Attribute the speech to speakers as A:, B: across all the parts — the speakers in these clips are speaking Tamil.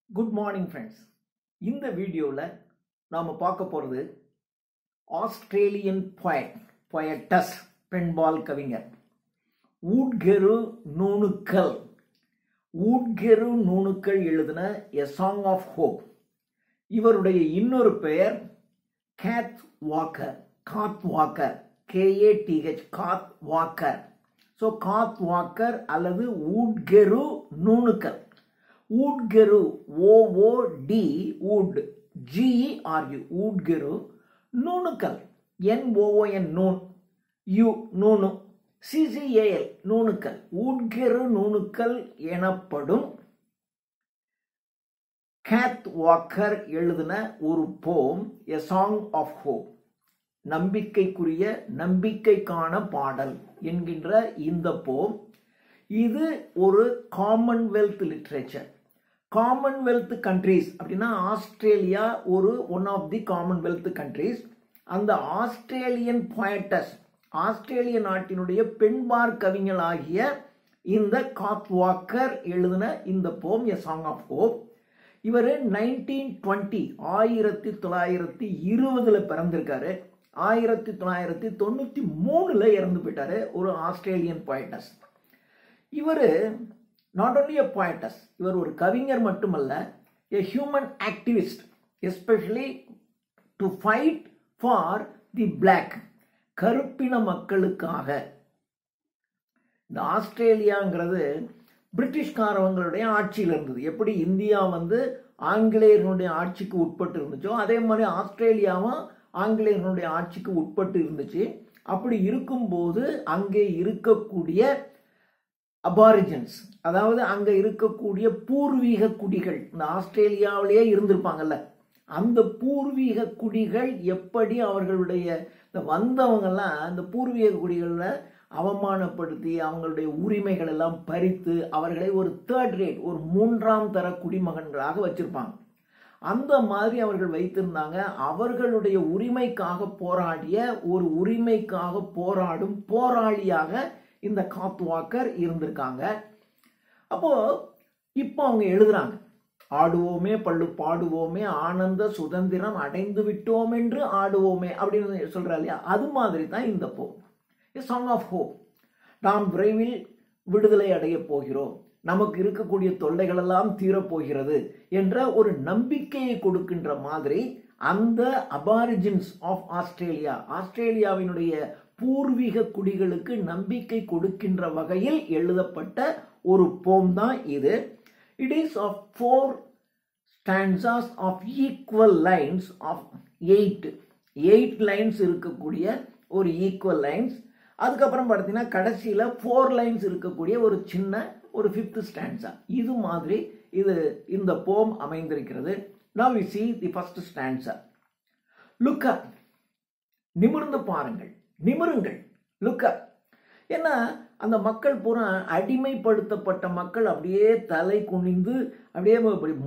A: Good morning friends. இந்த வீடியோவில் நாம் பார்க்க போகிறது ஆஸ்திரேலியன் பொயட்டஸ் பெண்பால் கவிஞர் ஊட்கெரு நூணுக்கல் எழுதின எ சாங் ஆஃப் ஹோப். இவருடைய இன்னொரு பெயர் Kath Walker, KATH, Kath Walker. So Kath Walker அல்லது Oodgeroo Noonuccal. Oodgeroo OOD Ood GERU Oodgeroo Noonuccal NOON noon noon CCAL Noonuccal. Oodgeroo Noonuccal எனப்படும் காத் வாக்கர் எழுதின ஒரு poem a song of hope, நம்பிக்கைக்கான பாடல் என்கின்ற இந்த போம். இது ஒரு காமன்வெல்த் லிட்ரேச்சர். காமன்வெல்த் கண்ட்ரீஸ் அப்படின்னா ஆஸ்திரேலியா ஒரு one of the Commonwealth countries. அந்த ஆஸ்திரேலியன் பொயட்டஸ், ஆஸ்திரேலிய நாட்டினுடைய பெண்பார் கவிஞளாகிய இந்த காத் வாக்கர் எழுதின இந்த போம் எ சாங் ஆஃப் ஹோப். இவர் 1920 பிறந்திருக்காரு. 1993 இறந்து போயிட்டாரு. ஒரு ஆஸ்திரேலியன் பொயட்டஸ். இவர் நாட் ஒன்லி எ பொயட்டஸ், இவர் ஒரு கவிஞர் மட்டுமல்ல, a human activist, especially to fight for the black, கருப்பின மக்களுக்காக. இந்த ஆஸ்திரேலியாங்கிறது பிரிட்டிஷ்காரவங்களுடைய ஆட்சியில் இருந்தது. எப்படி இந்தியா ஆங்கிலேயர்களுடைய ஆட்சிக்கு உட்பட்டு இருந்துச்சோ அதே மாதிரி ஆஸ்திரேலியாவும் ஆங்கிலேயர்களுடைய ஆட்சிக்கு உட்பட்டு இருந்துச்சு. அப்படி இருக்கும்போது அங்கே இருக்கக்கூடிய அபாரிஜன்ஸ், அதாவது அங்க இருக்கக்கூடிய பூர்வீக குடிகள், இந்த ஆஸ்திரேலியாவிலேயே இருந்திருப்பாங்கல்ல, அந்த பூர்வீக குடிகள் எப்படி அவர்களுடைய வந்தவங்கெல்லாம் இந்த பூர்வீக குடிகளில் அவமானப்படுத்தி அவங்களுடைய உரிமைகள் எல்லாம் பறித்து அவர்களை ஒரு தேர்ட் ரேட், ஒரு 3ஆம் தர குடிமகன்களாக வச்சிருப்பாங்க. அந்த மாதிரி அவர்கள் வைத்திருந்தாங்க. அவர்களுடைய உரிமைக்காக போராடிய ஒரு உரிமைக்காக போராடும் போராளியாக இந்த காத் வாக்கர் இருந்திருக்காங்க. அப்போ இப்போ அவங்க எழுதுறாங்க, ஆடுவோமே பள்ளு பாடுவோமே ஆனந்த சுதந்திரம் அடைந்து விட்டோம் என்று ஆடுவோமே அப்படின்னு சொல்றா இல்லையா, அது மாதிரி தான் இந்த போம் சாங் ஆஃப் ஹோப். நாம் விரைவில் விடுதலை அடைய போகிறோம், நமக்கு இருக்கக்கூடிய தொல்லைகள் எல்லாம் தீரப்போகிறது என்ற ஒரு நம்பிக்கையை கொடுக்கின்ற மாதிரி அந்த அபாரிஜின்ஸ் ஆஃப் ஆஸ்திரேலியா, ஆஸ்திரேலியாவினுடைய பூர்வீக குடிகளுக்கு நம்பிக்கை கொடுக்கின்ற வகையில் எழுதப்பட்ட ஒரு போம் தான் இது. It is of 4 stanzas of equal lines of 8 lines இருக்கக்கூடிய ஒரு ஈக்குவல் லைன்ஸ். அதுக்கப்புறம் பார்த்தீங்கன்னா கடைசியில் 4 லைன்ஸ் இருக்கக்கூடிய ஒரு சின்ன ஒரு 5th ஸ்டான்சா. இது மாதிரி இந்த போம் அமைந்திருக்கிறது. Now we see the first stanza. Look up, நிமிர்ந்து பாருங்கள், நிமிருங்கள். Look up. ஏன்னா அந்த மக்கள் பூரா அடிமைப்படுத்தப்பட்ட மக்கள் அப்படியே தலை குனிந்து அப்படியே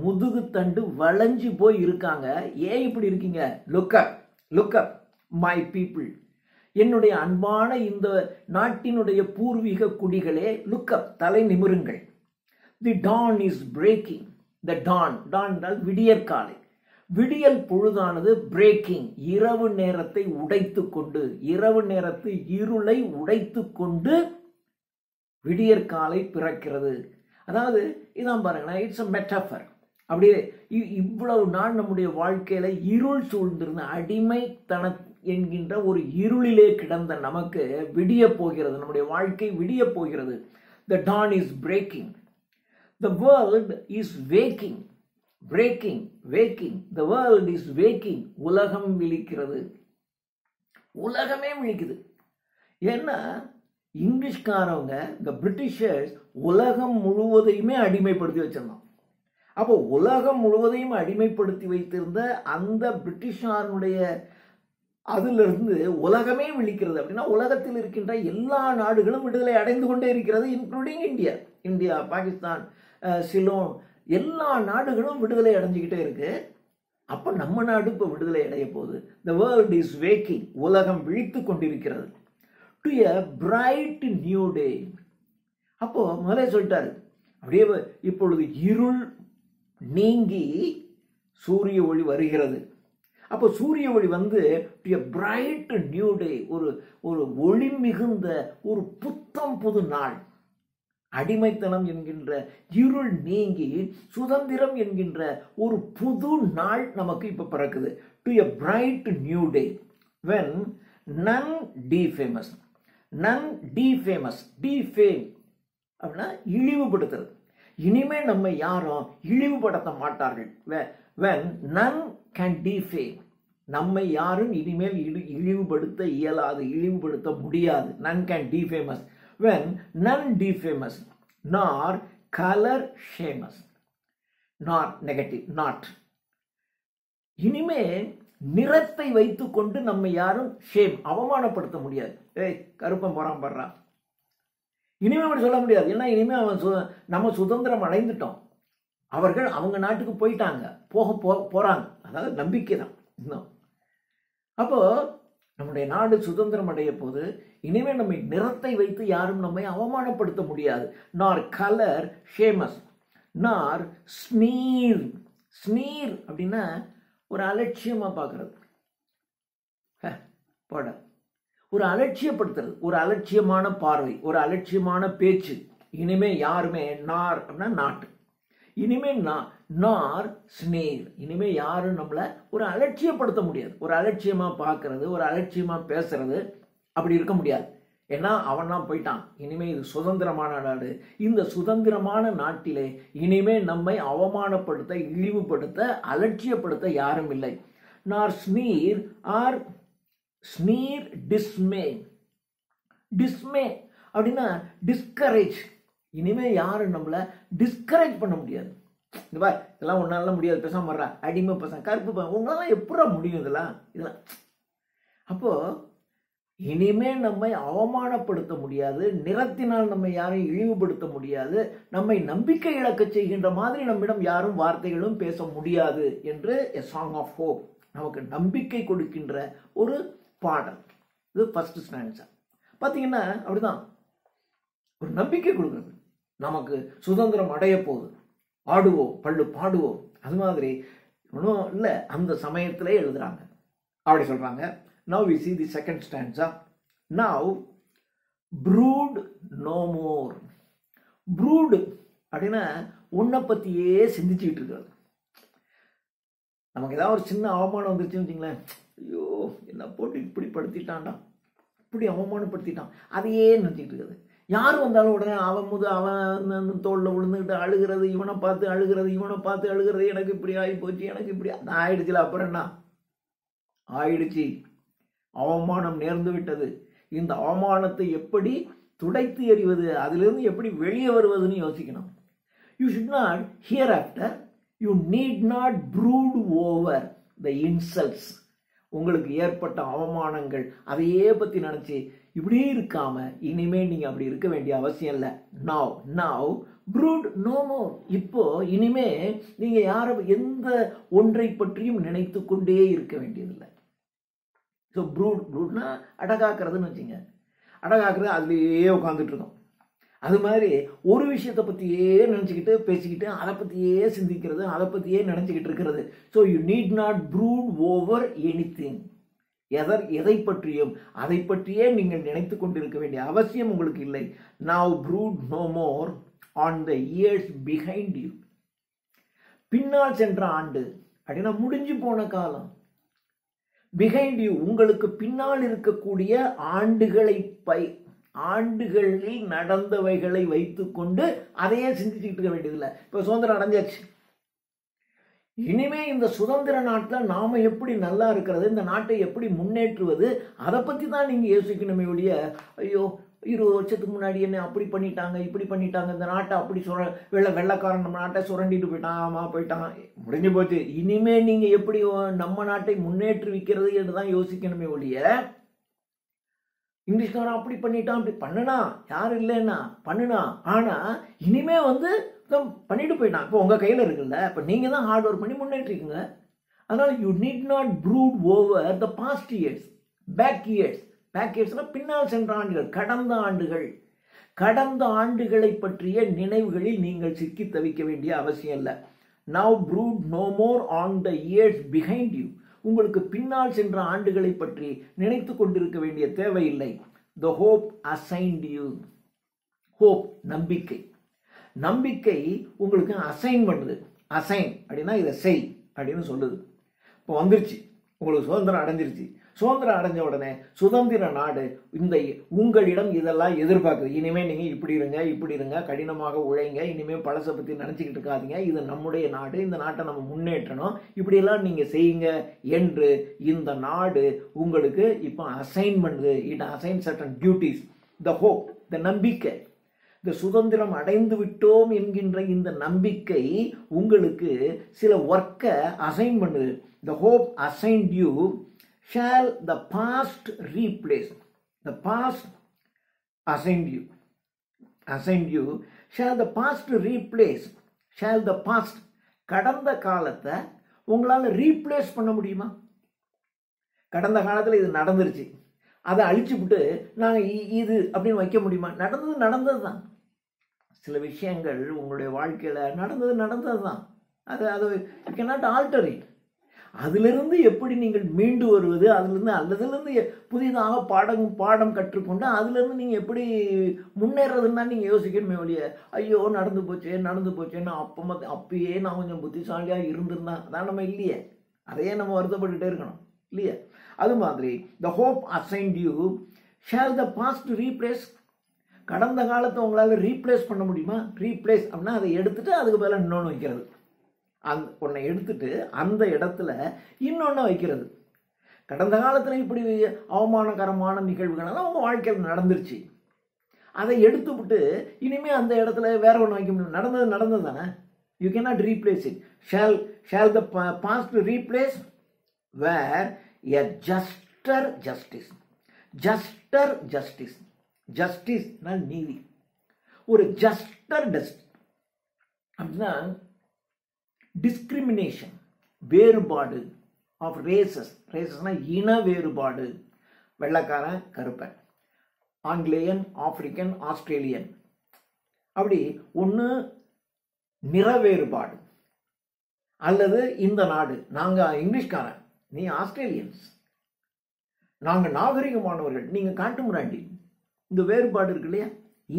A: முதுகு தண்டு வளைஞ்சு போய் இருக்காங்க. ஏன் இப்படி இருக்கீங்க? Look up, look up my people, என்னுடைய அன்பான இந்த நாட்டினுடைய பூர்வீக குடிகளே, லுக் அப், தலை நிமிருங்கள். The dawn is breaking. The dawn என்றால் விடியற் காலை, விடியல் பொழுதானது பிரேக்கிங், இரவு நேரத்தை உடைத்து கொண்டு, இரவு நேரத்து இருளை உடைத்து கொண்டு விடியற் காலை பிறக்கிறது. அதாவது இதான் பாருங்களேன், இட்ஸ் அ மெட்டாஃபர். அப்படியே இவ்வளவு நாள் நம்முடைய வாழ்க்கையில இருள் சூழ்ந்திருந்த அடிமைத்தன என்கின்ற ஒரு இருளிலே கிடந்த நமக்கு விடிய போகிறது, நம்முடைய வாழ்க்கை விடிய போகிறது. The dawn is breaking. The world is waking. Waking. The world is waking. உலகம் விழிக்கிறது, உலகமே விழிக்குது. ஏன்னா இங்கிலீஷ்காரவங்க, இந்த பிரிட்டிஷர்ஸ் உலகம் முழுவதையுமே அடிமைப்படுத்தி வச்சிருந்தோம். அப்போ உலகம் முழுவதையும் அடிமைப்படுத்தி வைத்திருந்த அந்த பிரிட்டிஷாருடைய அதிலிருந்து உலகமே விழிக்கிறது. அப்படின்னா உலகத்தில் இருக்கின்ற எல்லா நாடுகளும் விடுதலை அடைந்து கொண்டே இருக்கிறது, இன்க்ளூடிங் இந்தியா, பாகிஸ்தான், சிலோன், எல்லா நாடுகளும் விடுதலை அடைஞ்சுக்கிட்டே இருக்கு. அப்போ நம்ம நாடு இப்போ விடுதலை அடைய போகுது. The world is waking, உலகம் விழித்து கொண்டிருக்கிறது. To a bright new day. அப்போ முதலே சொல்லிட்டாரு, அப்படியே இப்பொழுது இருள் நீங்கி சூரிய ஒளி வருகிறது. அப்போ சூரிய ஒளி வந்து பிரைட் நியூ டே, ஒரு ஒளி மிகுந்த ஒரு புத்தம் புது நாள். அடிமைத்தனம் என்கின்ற இருள் நீங்கி சுதந்திரம் என்கின்ற ஒரு புது நாள் நமக்கு இப்ப பிறக்குது. To a bright new day when none defame us. none defame us. defame அப்படின்னா இழிவுபடுத்துறது. இனிமே நம்ம யாரும் இழிவுபடுத்த மாட்டார்கள். when none can defame, நம்மை யாரும் இனிமேல் இழிவுபடுத்த இயலாது, இழிவுபடுத்த முடியாது. none can defame us. when none defame us nor color shame us. nor negative, not. இனிமே நிறத்தை வைத்துக்கொண்டு நம்ம யாரும் ஷேம், அவமானப்படுத்த முடியாது. ஏய் கருப்பன் போறான் படுறா, இனிமே அப்படி சொல்ல முடியாது. ஏன்னா இனிமே நம்ம சுதந்திரம் அடைந்துட்டோம். அவர்கள் அவங்க நாட்டுக்கு போயிட்டாங்க, போறாங்க. அதாவது நம்பிக்கை தான் இன்னும். அப்போ நம்முடைய நாடு சுதந்திரம் அடைய போது இனிமே நம்மை நிறத்தை வைத்து யாரும் நம்மை அவமானப்படுத்த முடியாது. நார் கலர் ஷேமஸ், நார் ஸ்னீர். ஸ்னீர் அப்படின்னா ஒரு அலட்சியமா பார்க்கறது, போட ஒரு அலட்சியப்படுத்துறது, ஒரு அலட்சியமான பார்வை, ஒரு அலட்சியமான பேச்சு. இனிமே யாருமே நார் அப்படின்னா நாட்டு, இனிமே நார் ஸ்னேர், இனிமே யாரும் நம்மளை ஒரு அலட்சியப்படுத்த முடியாது. ஒரு அலட்சியமா பார்க்கறது, ஒரு அலட்சியமா பேசுறது அப்படி இருக்க முடியாது. ஏன்னா அவன் தான் போயிட்டான். இனிமே இது சுதந்திரமான நாடு. இந்த சுதந்திரமான நாட்டிலே இனிமே நம்மை அவமானப்படுத்த, இழிவுபடுத்த, அலட்சியப்படுத்த யாரும் இல்லை. நார் ஸ்னீர் ஆர் ஸ்னீர் டிஸ்மே. டிஸ்மே அப்படின்னா டிஸ்கரேஜ். இனிமே யாரும் நம்மளை டிஸ்கரேஜ் பண்ண முடியாது. இந்த பார் இதெல்லாம் ஒன்னால முடியாது, பேசாம வர்றா, அடிமை பசங்க, கருப்பு உங்களால எப்படா முடியும் இதெல்லாம். அப்போ இனிமே நம்மை அவமானப்படுத்த முடியாது, நிறத்தினால் நம்மை யாரையும் இழிவுபடுத்த முடியாது, நம்மை நம்பிக்கை இழக்க செய்கின்ற மாதிரி நம்மிடம் யாரும் வார்த்தைகளும் பேச முடியாது என்று A Song of Hope நமக்கு நம்பிக்கை கொடுக்கின்ற ஒரு பாடல். இது ஃபர்ஸ்ட் ஸ்டான்ஸா. பார்த்தீங்கன்னா அப்படிதான் ஒரு நம்பிக்கை கொடுக்குறது. நமக்கு சுதந்திரம் அடைய போகுது, ஆடுவோம், பள்ளு பாடுவோம். அது மாதிரி ஒன்றும் இல்லை, அந்த சமயத்திலே எழுதுறாங்க, அப்படி சொல்றாங்க. Now we see the second stanza. Now brood no more. brood அப்படின்னா உன்னை பத்தியே சிந்திச்சுக்கிட்டு இருக்கிறது. நமக்கு ஏதாவது ஒரு சின்ன அவமானம் வந்துருச்சுன்னு வச்சுங்களேன், ஐயோ என்ன போட்டு இப்படி படுத்திட்டான்டா, இப்படி அவமானப்படுத்திட்டான், அதையே நினைச்சிக்கிட்டு இருக்குது. யார் வந்தாலும் உடனே அவன் தோளில் விழுந்துக்கிட்டு அழுகிறது, இவனை பார்த்து அழுகிறது, இவனை பார்த்து அழுகிறது, எனக்கு இப்படி ஆகி போச்சு, எனக்கு இப்படி ஆயிடுச்சுல. அப்புறம் என்ன ஆயிடுச்சு, அவமானம் நேர்ந்து விட்டது. இந்த அவமானத்தை எப்படி துடைத்து எறிவது, அதிலிருந்து எப்படி வெளியே வருவதுன்னு யோசிக்கணும். You should not here after, you need not brood over the insults. உங்களுக்கு ஏற்பட்ட அவமானங்கள் அதையே பத்தி நினைச்சு இப்படி இருக்காம இனிமே நீங்க அப்படி இருக்க வேண்டிய அவசியம் இல்லை. Now brood no more. இப்போ இனிமே நீங்க எந்த ஒன்றை பற்றியும் நினைத்து கொண்டே இருக்க வேண்டியதில்லை. ஸோ ப்ரூட்னா அடகாக்குறதுன்னு வச்சுங்க. அடகாக்குறது அதுலேயே உட்காந்துட்டு இருக்கோம். அது மாதிரி ஒரு விஷயத்தை பற்றியே நினச்சிக்கிட்டு பேசிக்கிட்டு அதை பற்றியே சிந்திக்கிறது, அதை பற்றியே நினச்சிக்கிட்டு இருக்கிறது. So you need not brood over anything. எதை பற்றியும் அதை பற்றியே நீங்கள் நினைத்து கொண்டிருக்க வேண்டிய அவசியம் உங்களுக்கு இல்லை. Now brood no more on the years behind you. பின்னால் சென்ற ஆண்டு அப்படின்னா முடிஞ்சு போன காலம். பிஹைண்ட் யூ உங்களுக்கு பின்னால் இருக்கக்கூடிய ஆண்டுகளில் நடந்தவைகளை வைத்துக்கொண்டு அதையே சிந்திச்சுக்கிட்டு இருக்க வேண்டியதில்லை. இப்போ சுதந்திரம் அடைஞ்சாச்சு, இனிமே இந்த சுதந்திர நாட்டில் நாம எப்படி நல்லா இருக்கிறது, இந்த நாட்டை எப்படி முன்னேற்றுவது, அதை பற்றி தான் நீங்கள் யோசிக்கணுமே ஒழிய, ஐயோ 20 வருஷத்துக்கு முன்னாடி என்ன அப்படி பண்ணிட்டாங்க, இப்படி பண்ணிட்டாங்க, இந்த நாட்டை அப்படி வெள்ளைக்காரன் நம்ம நாட்டை சுரண்டிட்டு போயிட்டான், ஆமா போயிட்டான், முடிஞ்சு போச்சு, இனிமே நீங்க எப்படி நம்ம நாட்டை முன்னேற்றுவிக்கிறது என்று தான் யோசிக்கணுமே ஒழிய, இங்கிலீஷ்காரன் அப்படி பண்ணிட்டான், அப்படி பண்ணுனா யாரு இல்லைன்னா பண்ணுனா, ஆனா இனிமே பண்ணிட்டு போயிட்டான். இப்போ உங்க கையில இருக்குல்ல, இப்போ நீங்க தான் ஹார்ட் ஒர்க் பண்ணி முன்னேற்றிக்குங்க. அதனால you need not brood over the past years, back years. Back இயர்ஸ்னா பின்னால் சென்ற ஆண்டுகள், கடந்த ஆண்டுகளை பற்றிய நினைவுகளில் நீங்கள் சிக்கி தவிக்க வேண்டிய அவசியம் இல்லை. now brood no more on the years behind you. உங்களுக்கு பின்னால் சென்ற ஆண்டுகளை பற்றி நினைத்து கொண்டிருக்க வேண்டிய தேவையில்லை. The hope assigned you. hope நம்பிக்கை. நம்பிக்கை உங்களுக்கு அசைன் பண்ணுது. அசைன் அப்படின்னா இதை செய் அப்படின்னு சொல்லுது. இப்போ வந்துருச்சு, உங்களுக்கு சுதந்திரம் அடைஞ்சிருச்சு. சுதந்திரம் அடைஞ்ச உடனே சுதந்திர நாடு இந்த உங்களிடம் இதெல்லாம் எதிர்பார்க்குது. இனிமேல் நீங்கள் இப்படி இருங்க, கடினமாக உழைங்க, இனிமேல் பழசை பற்றி நினச்சிக்கிட்டு இருக்காதீங்க, இது நம்முடைய நாடு, இந்த நாட்டை நம்ம முன்னேற்றணும், இப்படியெல்லாம் நீங்கள் செய்யுங்க என்று இந்த நாடு உங்களுக்கு இப்போ அசைன் பண்ணுது. It assign certain duties. The hope, the நம்பிக்கை, இந்த சுதந்திரம் அடைந்து விட்டோம் என்கின்ற இந்த நம்பிக்கை உங்களுக்கு சில ஒர்க்கை அசைன் பண்ணுது. த hope assigned you shall the past replace. The past assigned you. Shall the past replace. Shall the past, கடந்த காலத்தை உங்களால் ரீப்ளேஸ் பண்ண முடியுமா? கடந்த காலத்தில் இது நடந்துருச்சு, அதை அழிச்சுவிட்டு நாங்கள் இது அப்படின்னு வைக்க முடியுமா? நடந்தது தான். சில விஷயங்கள் உங்களுடைய வாழ்க்கையில் நடந்தது தான். அது யூ கேனாட் ஆல்டர் இட். அதிலிருந்து எப்படி நீங்கள் மீண்டு வருவது, அதிலிருந்து புதிதாக பாடம் கற்றுக்கொண்டு அதிலிருந்து நீங்கள் எப்படி முன்னேறதுன்னா நீங்கள் யோசிக்கணுமே ஒழிய, ஐயோ நடந்து போச்சேன்னு அப்பயே நான் கொஞ்சம் புத்திசாலியாக இருந்திருந்தேன் அதான் நம்ம இல்லையே, அதையே நம்ம வருத்தப்பட்டுட்டே இருக்கணும் இல்லையே. அது மாதிரி the hope assigned you shall the past replace. கடந்த காலத்தை உங்களால் ரீப்ளேஸ் பண்ண முடியுமா? ரீப்ளேஸ் அப்படின்னா அதை எடுத்துட்டு அதுக்கு பதிலாக இன்னொன்று வைக்கிறது. ஒன்றை எடுத்துட்டு அந்த இடத்துல இன்னொன்று வைக்கிறது. கடந்த காலத்தில் இப்படி அவமானகரமான நிகழ்வுகளெல்லாம் உங்கள் வாழ்க்கையில் நடந்துருச்சு, அதை எடுத்துவிட்டு இனிமேல் அந்த இடத்துல வேற ஒன்று வைக்க முடியும். நடந்தது தானே. You cannot replace it. Shall the past replace where a jester justice. ஜஸ்டிஸ்னா நீதி. ஒரு ஜஸ்டர் அப்படின்னா டிஸ்கிரிமினேஷன், வேறுபாடு ஆஃப் ரேசஸ்னா இன வேறுபாடு. வெள்ளைக்காரன், கருப்பன், ஆங்கிலேயன், ஆப்பிரிக்கன், ஆஸ்திரேலியன், அப்படி ஒன்று நிற வேறுபாடு. அல்லது இந்த நாடு, நாங்கள் இங்கிலீஷ்காரன், நீ ஆஸ்திரேலியன்ஸ், நாங்கள் நாகரிகமானவர்கள், நீங்கள் காட்டு முராண்டி. இந்த வேறுபாடு இருக்கு இல்லையா?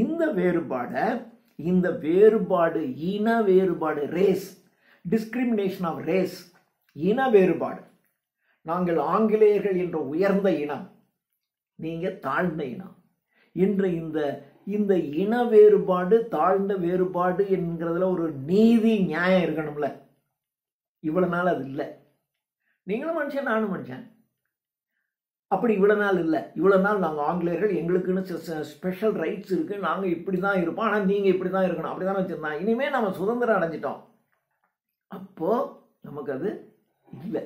A: இந்த வேறுபாடு இன வேறுபாடு, ரேஸ், டிஸ்கிரிமினேஷன் ஆஃப் ரேஸ், இன வேறுபாடு. நாங்கள் ஆங்கிலேயர்கள் என்ற உயர்ந்த இனம், நீங்க தாழ்ந்த இனம் என்ற இந்த இன வேறுபாடு, தாழ்ந்த வேறுபாடு என்கிறதுல ஒரு நீதி நியாயம் இருக்கணும்ல. இவ்வளவு நாள் அது இல்லை. நீங்களும் மனுஷன், நானும் மனுஷன். அப்படி இவ்வளவு நாள் இல்லை. இவ்வளவு நாள் நாங்கள் ஆங்கிலேயர்கள், எங்களுக்குன்னு ஸ்பெஷல் ரைட்ஸ் இருக்கு, நாங்கள் இப்படி தான் இருப்போம், ஆனால் நீங்க இப்படி தான் இருக்கணும், அப்படிதான் வச்சிருந்தோம். இனிமே நம்ம சுதந்திரம் அடைஞ்சிட்டோம். அப்போ நமக்கு அது இல்லை.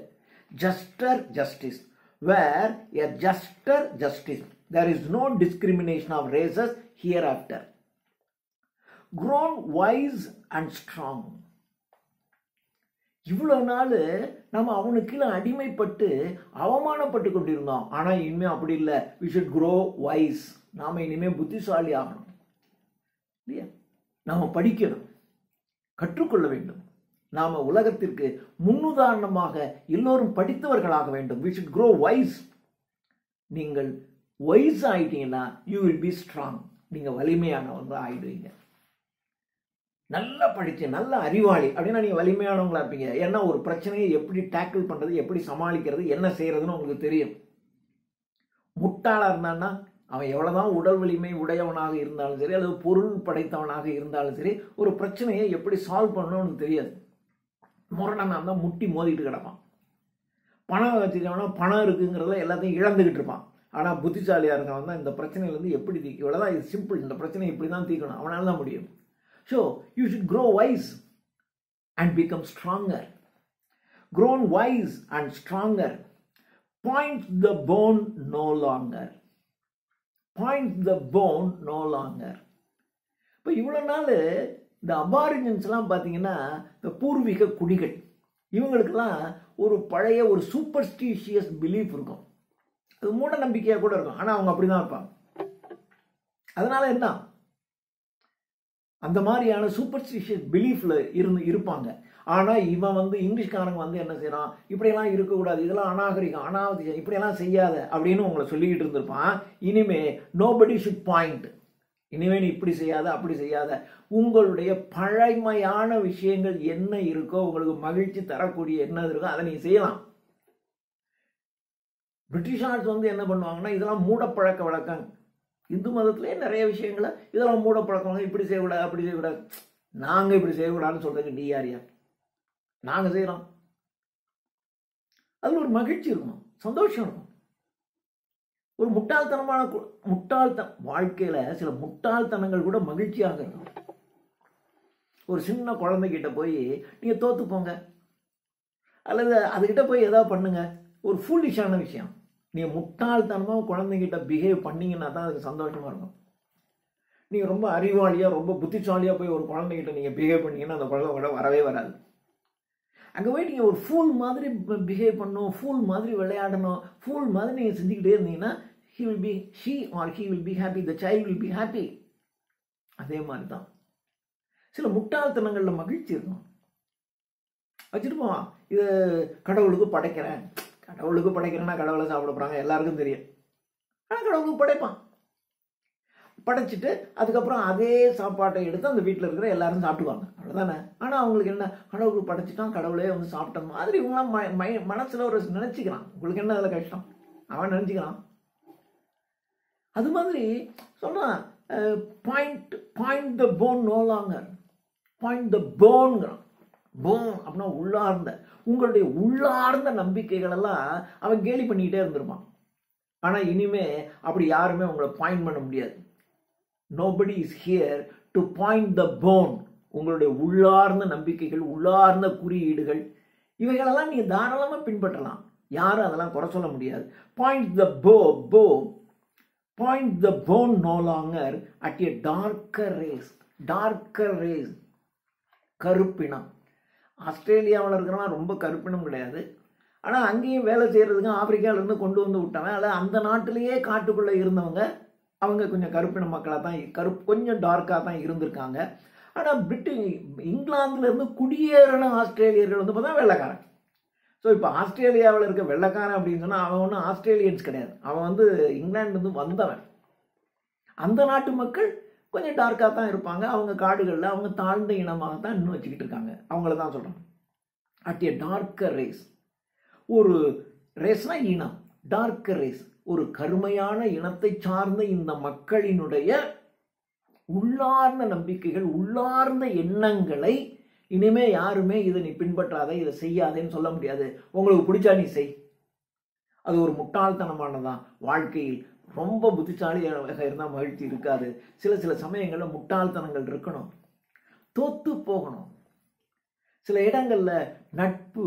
A: Justice, where a juster justice, there is no discrimination of races hereafter. Grown wise and strong. இவ்வளவு நாள் நம்ம அவனுக்கு அடிமைப்பட்டு அவமானப்பட்டு கொண்டிருந்தோம். ஆனா இனிமே அப்படி இல்லை. we should grow wise. நாம இனிமே புத்திசாலி ஆகணும் இல்லையா? நாம படிக்கணும், கற்றுக்கொள்ள வேண்டும். நாம உலகத்திற்கு முன்னுதாரணமாக எல்லோரும் படித்தவர்களாக வேண்டும். we should grow wise. நீங்கள் wise ஆயிட்டீங்கன்னா you will be strong. நீங்க வலிமையானவங்க ஆயிடுவீங்க. நல்லா படிச்சு நல்ல அறிவாளி அப்படின்னா நீங்க வலிமையானவங்களா இருப்பீங்க. ஏன்னா ஒரு பிரச்சனையை எப்படி டேக்கிள் பண்றது, எப்படி சமாளிக்கிறது, என்ன செய்யறதுன்னு உங்களுக்கு தெரியும். முட்டாளா இருந்தான்னா அவன் எவ்வளவுதான் உடல் வலிமை உடையவனாக இருந்தாலும் சரி, அல்லது பொருள் படைத்தவனாக இருந்தாலும் சரி, ஒரு பிரச்சனையை எப்படி சால்வ் பண்ணணும்னு தெரியாது. முரணனா தான் முட்டி மோதிட்டு கிடப்பான். பணம் வச்சுக்கவனா பணம் இருக்குங்கிறத எல்லாத்தையும் இழந்துகிட்டு இருப்பான். ஆனா புத்திசாலியா இருக்கவன் தான் இந்த பிரச்சனையிலேருந்து எப்படி இவ்வளவுதான், இது சிம்பிள், இந்த பிரச்சனை இப்படி தான் தீர்க்கணும், அவனால தான் முடியும். So you should grow wise and become stronger. Grown wise and stronger. Point the bone no longer. Point the bone no longer. இப்போ இவ்வளவு நாள் இந்த அபாரிஜின்ஸ்லாம் பார்த்தீங்கன்னா, இந்த பூர்வீக குடிகள், இவங்களுக்கெல்லாம் ஒரு பழைய ஒரு சூப்பர்ஸ்டிஷியஸ் பிலீஃப் இருக்கும். அது மூட நம்பிக்கையாக கூட இருக்கும். ஆனால் அவங்க அப்படிதான் இருப்பாங்க. அதனால என்ன, அந்த மாதிரியான சூப்பர்ஸ்டிஷியஸ் பிலீஃப்ல இருப்பாங்க. ஆனால் இவன் வந்து இங்கிலீஷ்காரங்க வந்து என்ன செய்யறான், இப்படியெல்லாம் இருக்கக்கூடாது, இதெல்லாம் அநாகரிகம், அனாவசியம், இப்படியெல்லாம் செய்யாத அப்படின்னு உங்களை சொல்லிக்கிட்டு இருந்திருப்பான். இனிமே நோபடி ஷுட் பாயிண்ட், இனிமே நீ இப்படி செய்யாத அப்படி செய்யாத, உங்களுடைய பழமையான விஷயங்கள் என்ன இருக்கோ, உங்களுக்கு மகிழ்ச்சி தரக்கூடிய என்ன இருக்கோ அதை நீ செய்யலாம். பிரிட்டிஷார்ஸ் வந்து என்ன பண்ணுவாங்கன்னா, இதெல்லாம் மூடப்பழக்க வழக்கம். இந்து மதத்திலே நிறைய விஷயங்களை இதெல்லாம் மூடப்பழக்கம், இப்படி செய்யக்கூடாது அப்படி செய்யக்கூடாது. நாங்கள் இப்படி செய்யக்கூடாதுன்னு சொல்றதுக்கு நீ யார் யார்? நாங்கள் செய்யறோம். அதில் ஒரு மகிழ்ச்சி இருக்கும், சந்தோஷம் இருக்கும். ஒரு முட்டாள்தனமான வாழ்க்கையில சில முட்டாள்தனங்கள் கூட மகிழ்ச்சியாக இருக்கும். ஒரு சின்ன குழந்தைகிட்ட போய் நீங்க தோத்து போங்க, அல்லது அதுகிட்ட போய் ஏதாவது பண்ணுங்க, ஒரு ஃபூலிஷான விஷயம், நீங்க முட்டாள்தனமா குழந்தைகிட்ட பிஹேவ் பண்ணீங்கன்னா தான் அதுக்கு சந்தோஷமா இருக்கும். நீங்க ரொம்ப அறிவாளியா ரொம்ப புத்திசாலியா போய் ஒரு குழந்தைகிட்ட நீங்க பிஹேவ் பண்ணீங்கன்னா அந்த குழந்தை கூட வரவே வராது. அங்கே போய் நீங்கள் ஒரு ஃபூல் மாதிரி பிஹேவ் பண்ணணும், ஃபூல் மாதிரி விளையாடணும், ஃபூல் மாதிரி நீங்கள் செஞ்சுக்கிட்டே இருந்தீங்கன்னா he will be happy, the child will be happy. அதே மாதிரி தான் சில முட்டாள்தனங்களில் மகிழ்ச்சி இருக்கும். வச்சுட்டு போவான், இது கடவுளுக்கு படைக்கிறேன், கடவுளுக்கு படைக்கிறேன்னா கடவுளை சாப்பிட போகிறாங்க எல்லாருக்கும் தெரியும். ஆனால் கடவுளுக்கு படைப்பான், படைச்சிட்டு அதுக்கப்புறம் அதே சாப்பாட்டை எடுத்து அந்த வீட்டில் இருக்கிற எல்லாரும் சாப்பிடுவாங்க, அவ்வளோதானே. ஆனால் அவங்களுக்கு என்ன, கடவுளுக்கு படைச்சிட்டான், கடவுளே வந்து சாப்பிட்ட மாதிரி இவங்களாம் மனசில் ஒரு நினச்சிக்கிறான். உங்களுக்கு என்ன அதில் கஷ்டம், அவன் நினச்சிக்கிறான். அது மாதிரி சொல்கிறான், point the bone no longer, point the போன்கிறான். போன் அப்படின்னா உள்ளார்ந்த, உங்களுடைய உள்ளார்ந்த நம்பிக்கைகள் எல்லாம் அவன் கேலி பண்ணிக்கிட்டே இருந்திருப்பான். ஆனால் இனிமே அப்படி யாருமே உங்களை பாயிண்ட் பண்ண முடியாது. Nobody is here to point the bone. உங்களுடைய உள்ளார்ந்த நம்பிக்கைகள், உள்ளார்ந்த குறியீடுகள், இவைகளெல்லாம் நீங்க தாராளமா பின்பற்றலாம், யாரும் அதெல்லாம் குறை சொல்ல முடியாது. Point the bone no longer at a darker race. கருப்பினம். ஆஸ்திரேலியாவில் இருக்கிறவன் ரொம்ப கருப்பினம் கிடையாது, ஆனால் அங்கேயும் வேலை செய்யறதுக்கு ஆப்பிரிக்காவிலேருந்து கொண்டு வந்து விட்டவன், அல்ல அந்த நாட்டிலேயே காட்டுக்குள்ளே இருந்தவங்க, அவங்க கொஞ்சம் கருப்பின மக்களாக தான் கொஞ்சம் டார்க்காக தான் இருந்திருக்காங்க. ஆனால் இங்கிலாந்துலேருந்து குடியேறின ஆஸ்திரேலியர்கள் வந்து பார்த்தா வெள்ளைக்காரன். ஸோ இப்போ ஆஸ்திரேலியாவில் இருக்க வெள்ளைக்காரன் அப்படின்னு சொன்னால் அவன் ஒன்றும் ஆஸ்திரேலியன்ஸ் கிடையாது, அவன் வந்து இங்கிலாந்துலேருந்து வந்தவன். அந்த நாட்டு மக்கள் கொஞ்சம் டார்க்காக தான் இருப்பாங்க, அவங்க காடுகளில் அவங்க தாழ்ந்த இனமாக தான் இன்னும் வச்சுக்கிட்டு இருக்காங்க. அவங்கள தான் சொல்கிறாங்க அட் எ டார்க்கர் ரேஸ். ஒரு ரேஸ்னா இனம், டார்க்கர் ரேஸ், ஒரு கருமையான இனத்தை சார்ந்த இந்த மக்களினுடைய உள்ளார்ந்த நம்பிக்கைகள், உள்ளார்ந்த எண்ணங்களை இனிமே யாருமே இதை நீ பின்பற்றாத, இதை செய்யாதேன்னு சொல்ல முடியாது. உங்களுக்கு பிடிச்சா நீ செய். அது ஒரு முட்டாள்தனமானதான். வாழ்க்கையில் ரொம்ப புத்திசாலியாக இருந்தால் மகிழ்ச்சி இருக்காது. சில சமயங்களில் முட்டாள்தனங்கள் இருக்கணும், தோத்து போகணும். சில இடங்களில் நட்பு,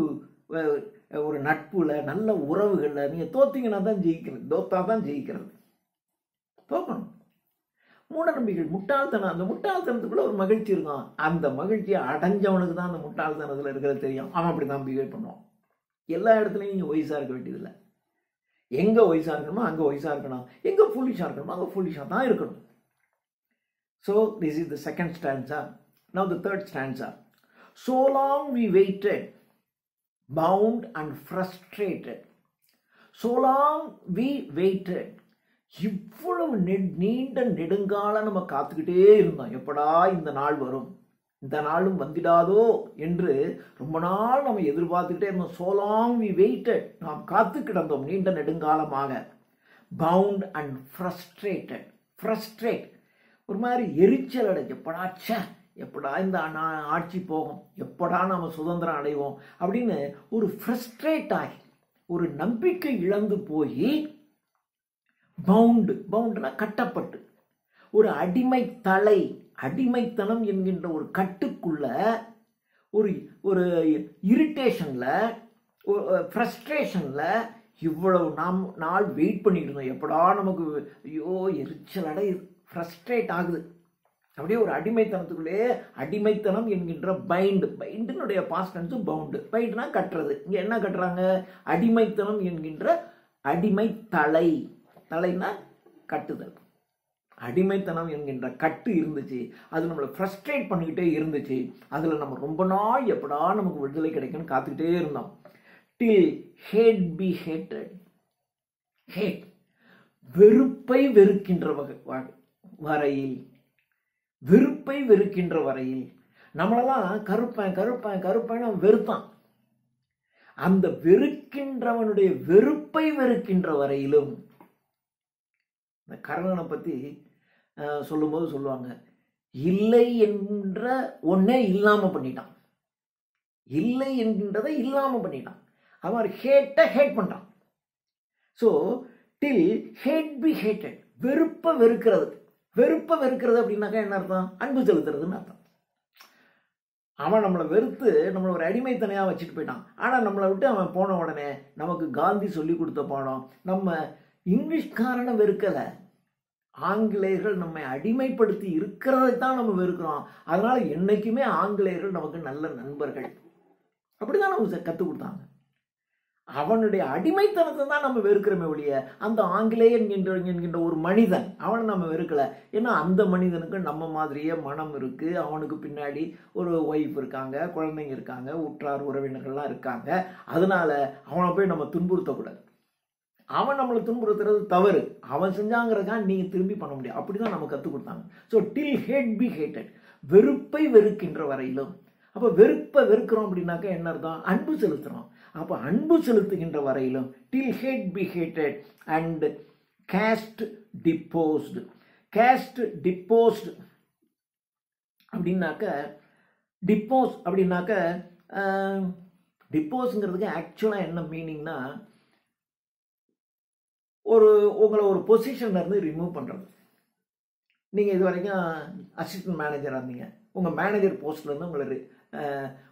A: ஒரு நட்புல நல்ல உறவுகள்ல நீங்க தோத்தீங்கன்னா தான் ஜெயிக்கிறது, தோத்தா தான் ஜெயிக்கிறது. தோக்கணும். மூட நம்பிக்கைகள், முட்டாள்தனம், அந்த முட்டாள்தனத்துக்குள்ள ஒரு மகிழ்ச்சி இருக்கும். அந்த மகிழ்ச்சியை அடைஞ்சவனுக்கு தான் அந்த முட்டாள்தனத்துல இருக்கிறது தெரியும். அவன் அப்படிதான் பிஹேவ் பண்ணுவான். எல்லா இடத்துலையும் நீங்க ஒய்ஸா இருக்க வேண்டியதில்லை. எங்க ஒய்ஸா இருக்கணுமோ அங்க ஒய்ஸா இருக்கணும், எங்க ஃபுல்லிஷா இருக்கணுமோ அங்க ஃபுல்லிஷா தான் இருக்கணும். So this is the second stanza. Now the third stanza. So long we waited, bound and frustrated. So long we waited. இவ்வளவு நீண்ட நெடுங்கால நம்ம காத்துக்கிட்டே இருந்தோம், எப்படா இந்த நாள் வரும், இந்த நாளும் வந்திடாதோ என்று ரொம்ப நாள் நம்ம எதிர்பார்த்துக்கிட்டே இருந்தோம். So long we waited, நாம் காத்து கிடந்தோம் நீண்ட நெடுங்காலமாக. bound and frustrated. frustrate ஒரு மாதிரி எரிச்சல் அடை, எப்படா இந்த ஆட்சி போகும், எப்படா நம்ம சுதந்திரம் அடைவோம் அப்படின்னு ஒரு ஃப்ரஸ்ட்ரேட் ஆகி, ஒரு நம்பிக்கை இழந்து போய், பவுண்டுனா கட்டப்பட்டு, ஒரு அடிமைத்தனம் என்கின்ற ஒரு கட்டுக்குள்ள, ஒரு ஒரு இரிட்டேஷன்ல, ஃப்ரஸ்ட்ரேஷன்ல இவ்வளவு நாள் வெயிட் பண்ணிட்டு இருந்தோம். எப்படா நமக்கு, ஐயோ எரிச்சல் அடை, ஃப்ரஸ்ட்ரேட் ஆகுது. அப்படியே ஒரு அடிமைத்தனத்துக்குள்ளே, அடிமைத்தனம் என்கின்ற பைண்டுனுடைய பாஸ்ட் டென்ஸ் பவுண்டு. பைண்டுனா கட்டுறது. இங்க என்ன கட்டுறாங்க, அடிமைத்தனம் என்கின்ற அடிமை தலைனா கட்டுதல். அடிமைத்தனம் என்கின்ற கட்டு இருந்துச்சு. அது நம்மளை ஃப்ரஸ்ட்ரேட் பண்ணிக்கிட்டே இருந்துச்சு. அதில் நம்ம ரொம்ப நாள் எப்படா நமக்கு விடுதலை கிடைக்கும்னு காத்துக்கிட்டே இருந்தோம். டில் ஹேட் பி ஹேட்டட். ஹேட் வெறுப்பை வெறுக்கின்ற வரையில், வெறுப்பை வெறுக்கின்ற வரையில். நம்மளெல்லாம் கருப்பன் கருப்பன் கருப்பன் வெறுத்தான். அந்த வெறுக்கின்றவனுடைய வெறுப்பை வெறுக்கின்ற வரையிலும். இந்த கர்ணனை பற்றி சொல்லும்போது சொல்லுவாங்க, இல்லை என்ற ஒன்னே இல்லாமல் பண்ணிட்டான், இல்லை என்கின்றதை இல்லாமல் பண்ணிட்டான். அவன் ஹேட்டை ஹேட் பண்ணுறான். So till hate be hated, வெறுப்பை வெறுக்கிறது. வெறுப்பை வெறுக்கிறது அப்படின்னாக்கா என்ன அர்த்தம்? அன்பு செலுத்துறதுன்னு அர்த்தம். அவன் நம்மளை வெறுத்து நம்மளை ஒரு அடிமைத்தனையாக வச்சுட்டு போயிட்டான். ஆனால் நம்மளை விட்டு அவன் போன உடனே நமக்கு காந்தி சொல்லி கொடுத்த பாடம், நம்ம இங்கிலீஷ்காரனை வெறுக்கலை, ஆங்கிலேயர்கள் நம்மை அடிமைப்படுத்தி இருக்கிறதை தான் நம்ம வெறுக்கிறோம். அதனால என்னைக்குமே ஆங்கிலேயர்கள் நமக்கு நல்ல நண்பர்கள், அப்படிதான் நமக்கு கற்றுக் கொடுத்தாங்க. அவனுடைய அடிமைத்தனத்தை தான் நம்ம வெறுக்கிறோமே ஒழிய அந்த ஆங்கிலேயன் என்கின்ற ஒரு மனிதன் அவனை நம்ம வெறுக்கலை. ஏன்னா அந்த மனிதனுக்கு நம்ம மாதிரியே மனம் இருக்குது, அவனுக்கு பின்னாடி ஒரு ஒய்ஃப் இருக்காங்க, குழந்தைங்க இருக்காங்க, உற்றார் உறவினர்கள்லாம் இருக்காங்க. அதனால அவனை போய் நம்ம துன்புறுத்தக்கூடாது. அவன் நம்மளை துன்புறுத்துறது தவறு, அவன் செஞ்சாங்கிறதுக்காக நீங்கள் திரும்பி பண்ண முடியாது. அப்படி தான் நம்ம கற்றுக் கொடுத்தாங்க. So till hate be hated, வெறுப்பை வெறுக்கின்ற வரையிலும். அப்போ வெறுப்பை வெறுக்கிறோம் அப்படின்னாக்கா என்ன அர்த்தம்? அன்பு செலுத்துகிறோம். அப்போ அன்பு செலுத்துகின்ற வரையிலும். Till hate be hated and caste deposed. Caste deposed அப்படின்னாக்க, டிப்போஸ் அப்படின்னாக்க, டிப்போஸ்ங்கிறதுக்கு ஆக்சுவலாக என்ன மீனிங்னா, உங்களை ஒரு பொசிஷன்ல இருந்து ரிமூவ் பண்ணுறது. நீங்கள் இது வரைக்கும் அசிஸ்டன்ட் மேனேஜராக இருந்தீங்க, உங்கள் மேனேஜர் போஸ்ட்லேருந்து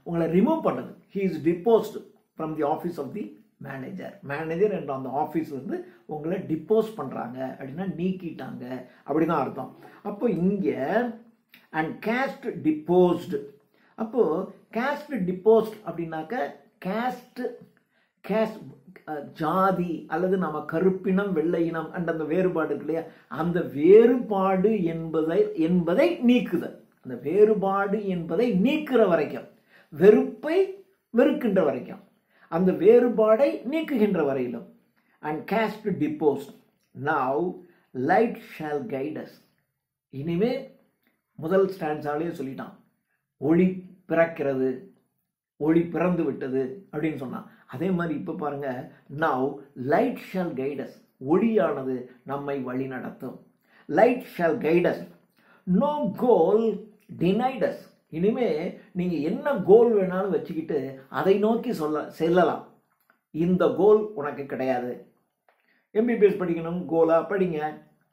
A: உங்களை ரிமூவ் பண்ணுறது. He is deposed from the office of the manager. Manager என்ற அந்த ஆஃபீஸ்லேருந்து உங்களை டிப்போஸ் பண்ணுறாங்க அப்படின்னா நீக்கிட்டாங்க அப்படிதான் அர்த்தம். அப்போ இங்கே அண்ட் கேஸ்ட் டிப்போஸ்டு. அப்போது கேஸ்ட் டிப்போஸ்ட் அப்படின்னாக்க, கேஸ்ட் ஜாதி அல்லது நம்ம கருப்பினம் வெள்ளை இனம் அண்ட் அந்த வேறுபாடு இருக்கு இல்லையா, அந்த வேறுபாடு என்பதை நீக்குதல். அந்த வேறுபாடு என்பதை நீக்கிற வரைக்கும், வெறுப்பை வெறுக்கின்ற வரைக்கும், அந்த வேறுபாடை நீக்குகின்ற வரையிலும். And caste deposed. Now light shall guide us. இனிமே முதல் ஸ்டான்ஸாலே சொல்லிட்டான், ஒளி பிறக்கிறது, ஒளி பிறந்து விட்டது அப்படின்னு சொன்னான். அதே மாதிரி இப்போ பாருங்க, now light shall guide us, ஒளியானது நம்மை வழி நடத்தும். Light shall guide us, no goal denied us. இனிமே நீங்க என்ன கோல் வேணாலும் வச்சுக்கிட்டு அதை நோக்கி செல்லலாம். இந்த கோல் உனக்கு கிடையாது. எம்பிபிஎஸ் படிக்கணும் கோலா படிங்க.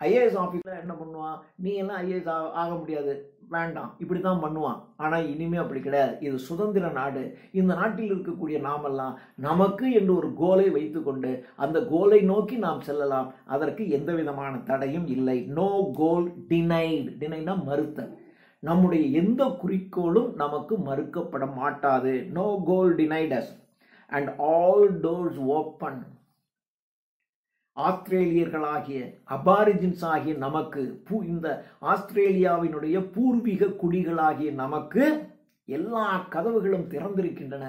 A: ஐஏஎஸ் ஆஃபீஸில் என்ன பண்ணுவான், நீ எல்லாம் ஐஏஎஸ் ஆக முடியாது, வேண்டாம், இப்படி தான் பண்ணுவான். ஆனால் இனிமே அப்படி கிடையாது. இது சுதந்திர நாடு. இந்த நாட்டில் இருக்கக்கூடிய நாமெல்லாம் நமக்கு என்று ஒரு கோலை வைத்துக்கொண்டு அந்த கோலை நோக்கி நாம் செல்லலாம். அதற்கு எந்த விதமான தடையும் இல்லை. No goal denied. டினைனா மறுத்தல். நம்முடைய எந்த குறிக்கோளும் நமக்கு மறுக்கப்பட மாட்டாது. No goal denied us and all doors open. ஆஸ்திரேலியர்களாகிய அபாரிஜின்ஸ் ஆகிய நமக்கு, இந்த ஆஸ்திரேலியாவினுடைய பூர்வீக குடிகளாகிய நமக்கு எல்லா கதவுகளும் திறந்திருக்கின்றன.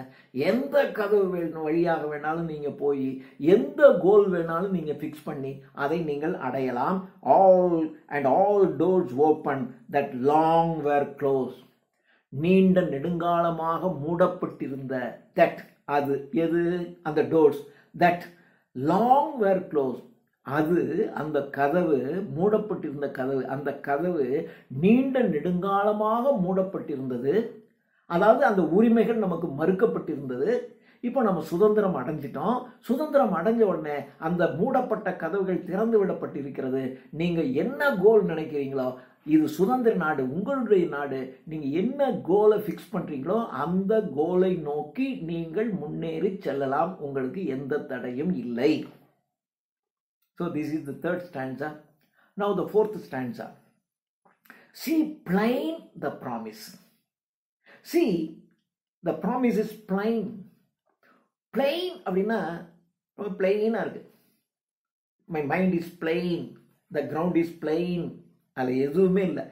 A: எந்த கதவு வழியாக வேணாலும் நீங்க போய் எந்த கோல் வேணாலும் நீங்க ஃபிக்ஸ் பண்ணி அதை நீங்கள் அடையலாம். All doors open that long were closed. நீண்ட நெடுங்காலமாக மூடப்பட்டிருந்த தட், அது எது? அந்த doors. That long were closed, அது அந்த கதவு, மூடப்பட்டிருந்த கதவு, அந்த கதவு நீண்ட நெடுங்காலமாக மூடப்பட்டிருந்தது. அதாவது அந்த உரிமைகள் நமக்கு மறுக்கப்பட்டிருந்தது. இப்போ நம்ம சுதந்திரம் அடைஞ்சிட்டோம். சுதந்திரம் அடைஞ்ச உடனே அந்த மூடப்பட்ட கதவுகள் திறந்து விடப்பட்டிருக்கிறது. நீங்க என்ன கோல் நினைக்கிறீங்களோ, இது சுதந்திர நாடு, உங்களுடைய நாடு. நீங்க என்ன கோலை ஃபிக்ஸ் பண்றீங்களோ அந்த கோலை நோக்கி நீங்கள் முன்னேறி செல்லலாம். உங்களுக்கு எந்த தடையும் இல்லை. So this is the third stanza. Now the fourth stanza. See plain the promise. See, the promise is plain. Plain அப்படின்னா ரொம்ப பிளெயினா இருக்கு. My mind is plain. The ground is plain. அதில் எதுவுமே இல்லை.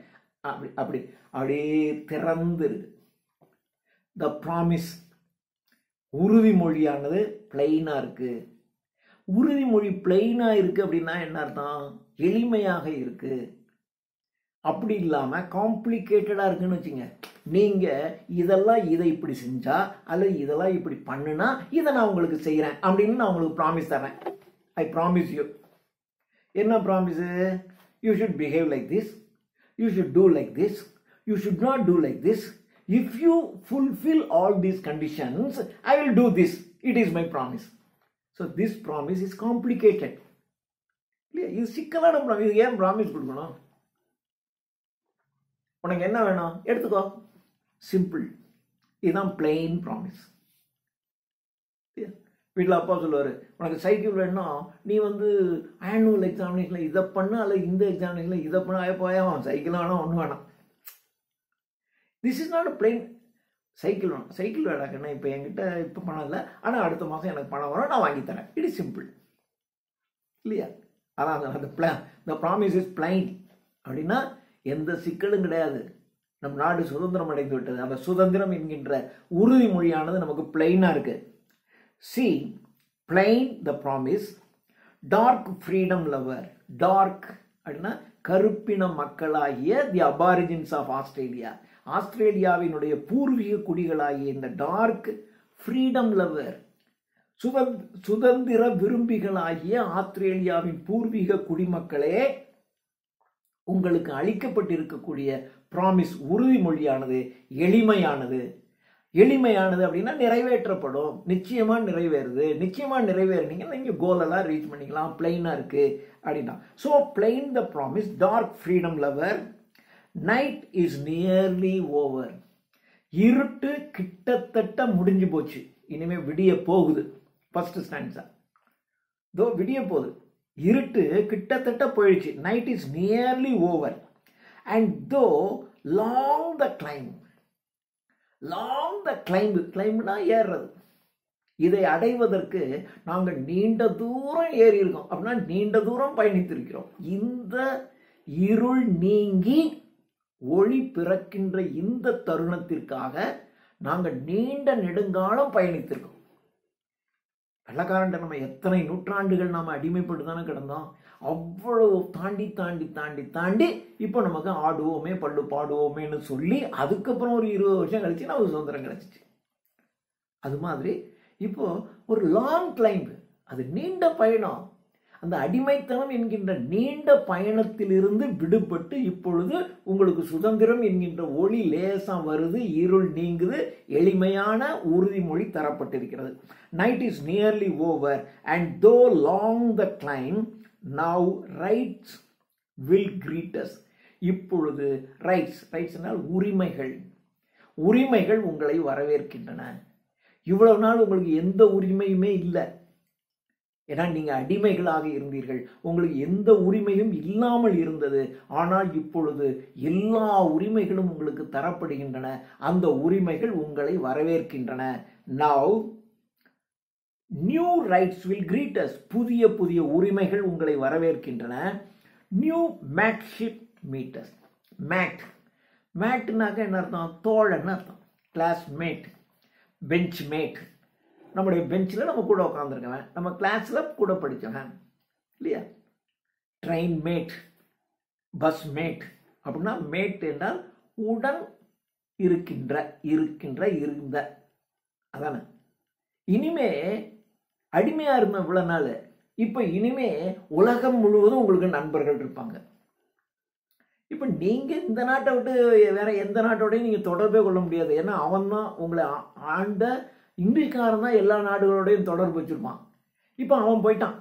A: அப்படி அப்படி அப்படியே திறந்து இருக்கு. த ப்ராமிஸ் உறுதிமொழியானது பிளைனாக இருக்கு. உறுதிமொழி பிளைனாக இருக்கு அப்படின்னா என்ன அர்த்தம்? எளிமையாக இருக்கு. அப்படி இல்லாமல் காம்ப்ளிகேட்டடாக இருக்குன்னு வச்சுங்க. நீங்கள் இதெல்லாம் இதை இப்படி செஞ்சா அல்லது இதெல்லாம் இப்படி பண்ணுனா இதை நான் உங்களுக்கு செய்கிறேன் அப்படின்னு நான் உங்களுக்கு ப்ராமிஸ் தரேன். I promise you. என்ன promise? You should behave like this, you should do like this, you should not do like this. If you fulfil all these conditions I will do this. It is my promise. So this promise is complicated இல்லையா? இது சிக்கலான ப்ராமிஸ். இது ஏன் ப்ராமிஸ் கொடுக்கணும்? உனக்கு என்ன வேணும் எடுத்துக்கோ, சிம்பிள். இதுதான் பிளெயின் ப்ராமிஸ். வீட்டில் அப்பா சொல்லுவார், உனக்கு சைக்கிள் வேணும், நீ ஆனுவல் எக்ஸாமினேஷனில் இதை பண்ணு அல்லது இந்த எக்ஸாமினேஷனில் இதை பண்ண போயான். சைக்கிள் வேணாம், ஒன்றும் வேணாம். This is not a plain. Cycle வேணும், சைக்கிள் வேணாக்கண்ணா இப்போ என்கிட்ட இப்போ பணம் இல்லை, ஆனால் அடுத்த மாதம் எனக்கு பணம் வரும், நான் வாங்கி தரேன். இட் இஸ் சிம்பிள் இல்லையா? அதான் அந்த ப்ராமிஸ் இஸ் பிளைன். அப்படின்னா எந்த சிக்கலும் கிடையாது. நம் நாடு சுதந்திரம் அடைந்து விட்டது. அந்த சுதந்திரம் என்கின்ற உறுதிமொழியானது நமக்கு பிளைனாக இருக்கு. See plain the promise. Dark freedom lover. Dark அப்படின்னா கருப்பின மக்களாகிய தி அபாரிஜின்ஸ் ஆஃப் ஆஸ்திரேலியா. ஆஸ்திரேலியாவினுடைய பூர்வீக குடிகளாகிய இந்த டார்க் ஃப்ரீடம் லவர், சுதந்திர விரும்பிகளாகிய ஆஸ்திரேலியாவின் பூர்வீக குடிமக்களே, உங்களுக்கு அளிக்கப்பட்டிருக்கக்கூடிய ப்ராமிஸ் உறுதிமொழியானது எளிமையானது. எளிமையானது அப்படின்னா நிறைவேற்றப்படும். நிச்சயமா நிறைவேறுது. நிச்சயமா நிறைவேறினீங்கன்னா நீங்க கோலெல்லாம் ரீச் பண்ணிக்கலாம். பிளைனா இருக்கு அப்படின்னா. So plain the promise. Dark freedom lover. Night is nearly over. இருட்டு கிட்டத்தட்ட முடிஞ்சு போச்சு, இனிமே விடிய போகுது. ஃபர்ஸ்ட் ஸ்டான்ஸா தோ விடிய போகுது, இருட்டு கிட்டத்தட்ட போயிடுச்சு. Night is nearly over. And though long the climb. Long the climb. கிளைம்னா ஏறுறது. இதை அடைவதற்கு நாங்கள் நீண்ட தூரம் ஏறி இருக்கோம் அப்படின்னா நீண்ட தூரம் பயணித்திருக்கிறோம். இந்த இருள் நீங்கி ஒளி பிறக்கின்ற இந்த தருணத்திற்காக நாங்கள் நீண்ட நெடுங்காலம் பயணித்திருக்கோம். வெள்ளக்காரன் நம்ம எத்தனை நூற்றாண்டுகள் நாம் அடிமைப்பட்டு தானே கிடந்தோம். அவ்வளவு தாண்டி தாண்டி தாண்டி தாண்டி இப்போ நமக்கு ஆடுவோமே பல்லு பாடுவோமேன்னு சொல்லி அதுக்கப்புறம் ஒரு 20 வருஷம் கழிச்சு நமக்கு சுதந்திரம் கிடைச்சிச்சு. அது மாதிரி இப்போ ஒரு லாங் கிளைம்ப், அது நீண்ட பயணம். அந்த அடிமைத்தனம் என்கின்ற நீண்ட பயணத்திலிருந்து விடுபட்டு இப்பொழுது உங்களுக்கு சுதந்திரம் என்கின்ற ஒளி லேசா வருது, இருள் நீங்குது, எளிமையான உறுதிமொழி தரப்பட்டிருக்கிறது. Night is nearly over and though long the climb now rights will greet us. இப்பொழுது ரைட்ஸ்னால் உரிமைகள். உரிமைகள் உங்களை வரவேற்கின்றன. இவ்வளவு நாள் உங்களுக்கு எந்த உரிமையுமே இல்லை. ஏன்னா நீங்க அடிமைகளாக இருந்தீர்கள். உங்களுக்கு எந்த உரிமையும் இல்லாமல் இருந்தது. ஆனால் இப்பொழுது எல்லா உரிமைகளும் உங்களுக்கு தரப்படுகின்றன. அந்த உரிமைகள் உங்களை வரவேற்கின்றன. Now new rights will greet us. புதிய புதிய உரிமைகள் உங்களை வரவேற்கின்றன. New mateship meet us. மேட்னாக்க என்ன அர்த்தம்? தோழன்னு அர்த்தம். Classmate, bench mate. நம்முடைய பெஞ்சில் நம்ம கூட உட்காந்துருக்கவன், நம்ம கிளாஸில் கூட படித்தவன் இல்லையா? Train mate, bus mate. அப்படின்னா மேட் என்றால் உடன் இருந்த அதானே. இனிமே அடிமையாக இருந்த இவ்வளோ நாள், இப்போ இனிமே உலகம் முழுவதும் உங்களுக்கு நண்பர்கள் இருப்பாங்க. இப்போ நீங்கள் இந்த நாட்டை விட்டு வேற எந்த நாட்டோடையும் நீங்கள் தொடர்பே கொள்ள முடியாது. ஏன்னா அவன் தான் உங்களை ஆண்ட இங்கிலீஷ்காரன் தான் எல்லா நாடுகளோடையும் தொடர்பு வச்சுருப்பான். இப்போ அவன் போயிட்டான்.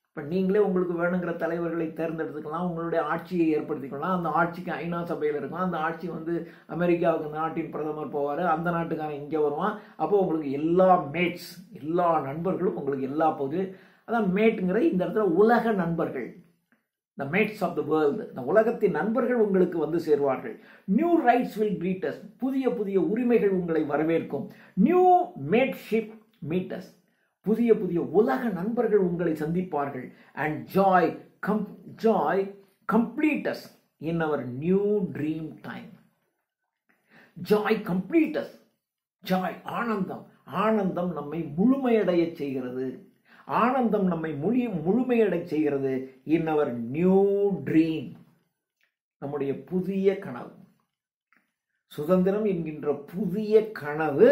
A: இப்போ நீங்களே உங்களுக்கு வேணுங்கிற தலைவர்களை தேர்ந்தெடுத்துக்கலாம், உங்களுடைய ஆட்சியை ஏற்படுத்திக்கலாம். அந்த ஆட்சிக்கு ஐநா சபையில் இருக்கும். அந்த ஆட்சி அமெரிக்காவுக்கு நாட்டின் பிரதமர் போவார், அந்த நாட்டுக்காரன் இங்கே வருவான். அப்போ உங்களுக்கு எல்லா மேட்ஸ், எல்லா நண்பர்களும் உங்களுக்கு எல்லா போது. அதான் மேட்டுங்கிற இந்த இடத்துல உலக நண்பர்கள், the mates of the world, இந்த உலகத்தின் நண்பர்கள் உங்களுக்கு சேருவார்கள். New rights will greet us. புதிய புதிய உரிமைகள் உங்களை வரவேற்கும். New mateship meet us. புதிய புதிய உலக நண்பர்கள் உங்களை சந்திப்பார்கள். And joy complete us. in our new dream time. Joy complete us. Joy, ஆனந்தம். ஆனந்தம் நம்மை முழுமையடைய செய்கிறது. ஆனந்தம் நம்மை முழுமையடை செய்கிறது. in our new dream. நம்முடைய புதிய கனவு. சுதந்திரம் என்கின்ற புதிய கனவு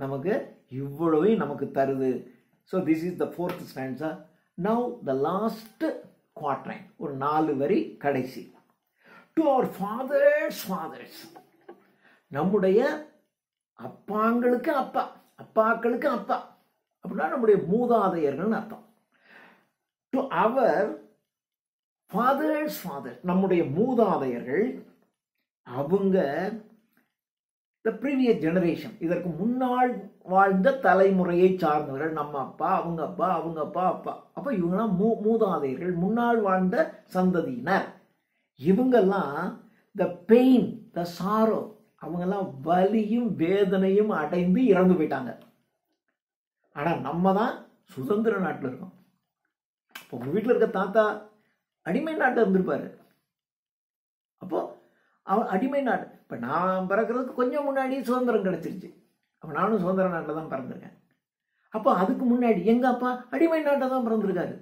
A: நமக்கு இவ்வளவு நமக்கு தருது. So this is the fourth stanza. Now the last quatrain, ஒரு 4 வரி கடைசி. To our fathers, நம்முடைய அப்பாங்களுக்கு அப்பா, அப்பாக்களுக்கு அப்பா அப்படின்னா நம்முடைய மூதாதையர்கள் அர்த்தம். To our fathers, நம்முடைய மூதாதையர்கள், அவங்க the previous generation, இதற்கு முன்னாள் வாழ்ந்த தலைமுறையை சார்ந்தவர்கள். நம்ம அப்பா, அவங்க அப்பா, அவங்க அப்பா அப்பா, அப்ப இவங்கெல்லாம் மூதாதையர்கள், முன்னாள் வாழ்ந்த சந்ததியினர். இவங்கெல்லாம் the pain, the sorrow, அவங்கெல்லாம் வலியும் வேதனையும் அடைந்து இறந்து போயிட்டாங்க. ஆனா நம்ம தான் சுதந்திர நாட்டில் இருக்கோம். இப்போ உங்க வீட்டில் இருக்க தாத்தா அடிமை நாட்டில் இருந்திருப்பாரு. அப்போ அவன் அடிமை நாடு. இப்போ நான் பிறக்கிறதுக்கு கொஞ்சம் முன்னாடி சுதந்திரம் கிடைச்சிருச்சு. அப்போ நானும் சுதந்திர நாட்டில் தான் பிறந்திருக்கேன். அப்போ அதுக்கு முன்னாடி எங்கள் அப்பா அடிமை நாட்டில் தான் பிறந்திருக்காரு.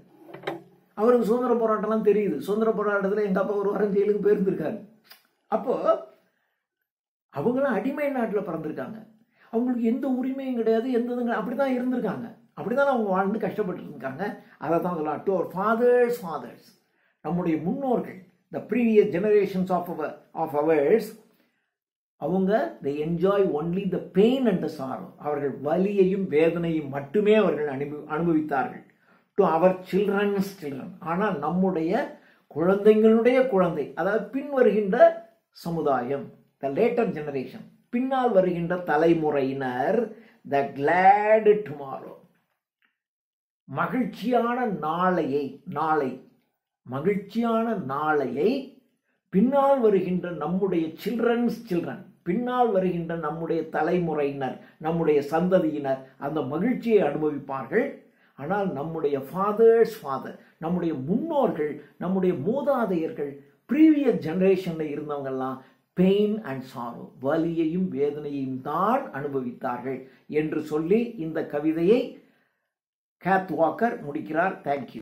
A: அவருக்கு சுதந்திர போராட்டம்லாம் தெரியுது. சுதந்திர போராட்டத்தில் எங்கள் அப்பா ஒரு வாரம் ஜெயிலுக்கு போயிருந்திருக்காரு. அப்போது அவங்களாம் அடிமை நாட்டில் பிறந்திருக்காங்க. அவங்களுக்கு எந்த உரிமையும் கிடையாது, எந்த இதுங்க அப்படி தான் இருந்திருக்காங்க. அப்படி தான் அவங்க வாழ்ந்து கஷ்டப்பட்டு இருக்காங்க. அதை தான் சொல்லலாம். டு அவர் fathers, நம்முடைய முன்னோர்கள், the previous generations of ours, அவங்க they enjoy only the pain and the sorrow. அவர்கள் வலியையும் வேதனையும் மட்டுமே அவர்கள் அனுபவித்தார்கள். டு அவர் children's children, ஆனால் நம்முடைய குழந்தைங்களுடைய குழந்தை, அதாவது பின் வருகின்ற சமுதாயம், the later generation, பின்னால் வருகின்ற தலைமுறையினர், the glad tomorrow, மகிழ்ச்சியான மகிழ்ச்சியான நாளையை பின்னால் வருகின்ற நம்முடைய சில்ட்ரன்ஸ் சில்ட்ரன், பின்னால் வருகின்ற நம்முடைய தலைமுறையினர், நம்முடைய சந்ததியினர் அந்த மகிழ்ச்சியை அனுபவிப்பார்கள். ஆனால் நம்முடைய ஃபாதர்ஸ் நம்முடைய முன்னோர்கள், நம்முடைய மூதாதையர்கள், ப்ரீவியஸ் ஜெனரேஷன்ல இருந்தவங்கெல்லாம் பெயின் அண்ட் சாரோ, வலியையும் வேதனையையும் தான் அனுபவித்தார்கள் என்று சொல்லி இந்த கவிதையை கேத் வாக்கர் முடிக்கிறார். தேங்க்யூ.